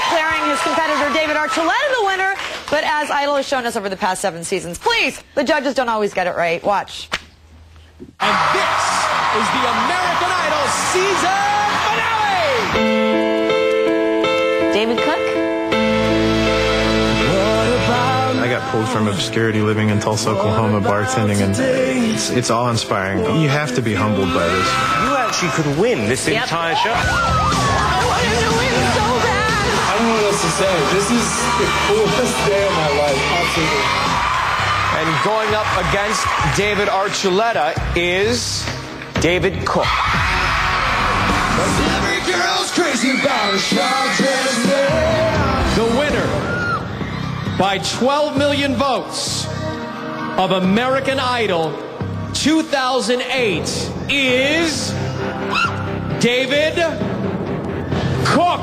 declaring his competitor David Archuleta the winner. But as Idol has shown us over the past 7 seasons, please, the judges don't always get it right. Watch. And this is the American Idol season finale! David Cook? I got pulled from obscurity living in Tulsa, Oklahoma, bartending, and it's all inspiring. You have to be humbled by this. You actually could win this entire show. I wanted to win so bad! I don't know what else to say. This is the coolest day of my life, absolutely. And going up against David Archuleta is David Cook. Every girl's crazy about a short dress man. The winner by 12 million votes of American Idol 2008 is David Cook.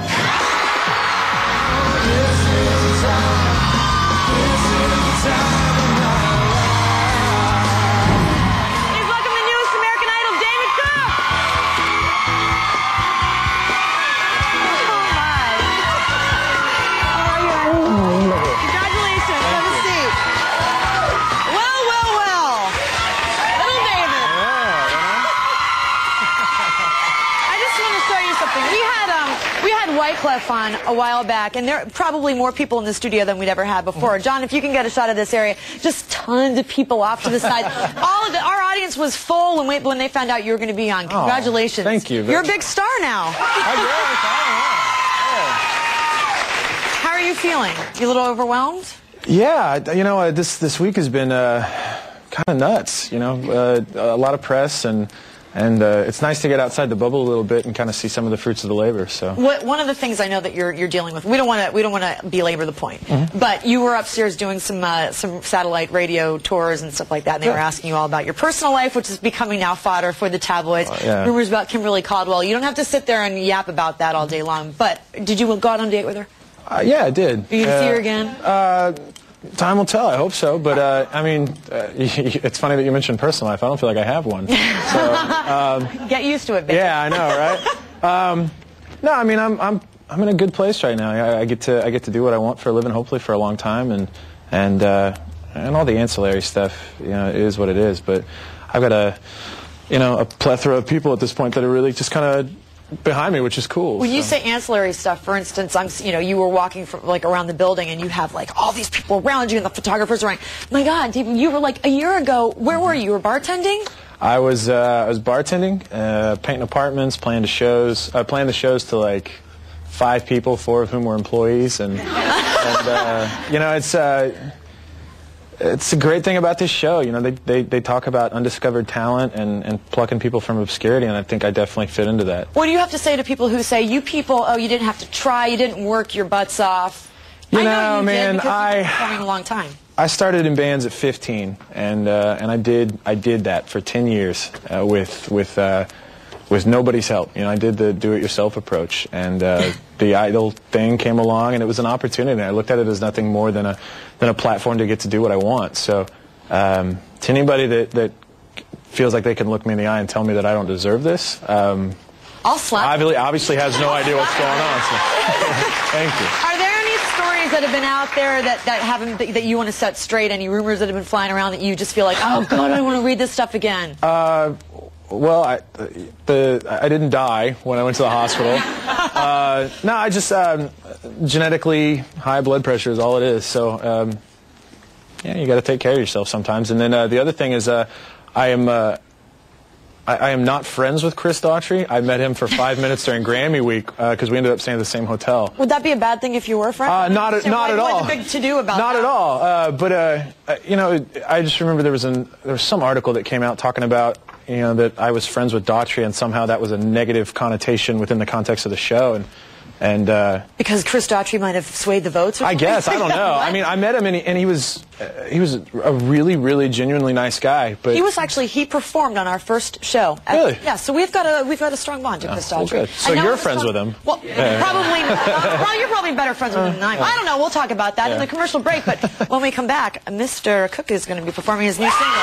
Wyclef on a while back, and there are probably more people in the studio than we'd ever had before. John, if you can get a shot of this area, just tons of people off to the side. Our audience was full when they found out you were going to be on. Congratulations. Thank you. You're a big star now. How are you feeling? You a little overwhelmed? Yeah, you know, this week has been kind of nuts. You know, a lot of press and it's nice to get outside the bubble a little bit and kind of see some of the fruits of the labor. So one of the things I know that you're dealing with, we don't want to belabor the point, but you were upstairs doing some satellite radio tours and stuff like that, and they were asking you all about your personal life, which is becoming now fodder for the tabloids. Rumors about Kimberly Caldwell. You don't have to sit there and yap about that all day long. But did you go out on a date with her? Yeah, I did. Are you gonna see her again? Time will tell. I hope so. But I mean, it's funny that you mentioned personal life. I don't feel like I have one. So get used to it, baby. Yeah, I know, right? No, I mean, I'm in a good place right now. I get to do what I want for a living, hopefully for a long time, and all the ancillary stuff, you know, is what it is. But I've got a plethora of people at this point that are really just kind of behind me, which is cool. When you say ancillary stuff, for instance, you were walking around the building and you have like all these people around you and the photographers around. My God, you were like a year ago. Where were you? You were bartending? I was bartending, painting apartments, playing the shows to like 5 people, 4 of whom were employees, and you know, it's a great thing about this show. You know, they talk about undiscovered talent and plucking people from obscurity, and I think I definitely fit into that. What do you have to say to people who say, you people, oh, you didn't have to try, you didn't work your butts off? You know, man, you've been performing a long time. I started in bands at 15, and I did that for 10 years with nobody's help. You know, I did the do-it-yourself approach, and the Idol thing came along, and it was an opportunity. I looked at it as nothing more than a platform to get to do what I want. So to anybody that feels like they can look me in the eye and tell me that I don't deserve this, I'll slap. Obviously has no idea what's going on. So. Thank you. Are there any stories that have been out there that you want to set straight? Any rumors that have been flying around that you just feel like, oh God, I want to read this stuff again? Well, I didn't die when I went to the hospital. No, I just genetically high blood pressure is all it is. So yeah, you got to take care of yourself sometimes. And then the other thing is I am not friends with Chris Daughtry. I met him for 5 minutes during Grammy week because we ended up staying at the same hotel. Would that be a bad thing if you were friends? Not at all. What's a big to-do about that? Not at all. But you know, I just remember there was some article that came out talking about, you know, that I was friends with Daughtry, and somehow that was a negative connotation within the context of the show. And because Chris Daughtry might have swayed the votes or something? I guess, I don't know. I mean, I met him, and he was a really, really genuinely nice guy. But he performed on our first show. Really? Yeah. So we've got a strong bond to Chris Daughtry. Well, good. So you're friends with him? Well, probably. Well, you're probably better friends with him than I am. I don't know. We'll talk about that in the commercial break. But when we come back, Mr. Cook is going to be performing his new single.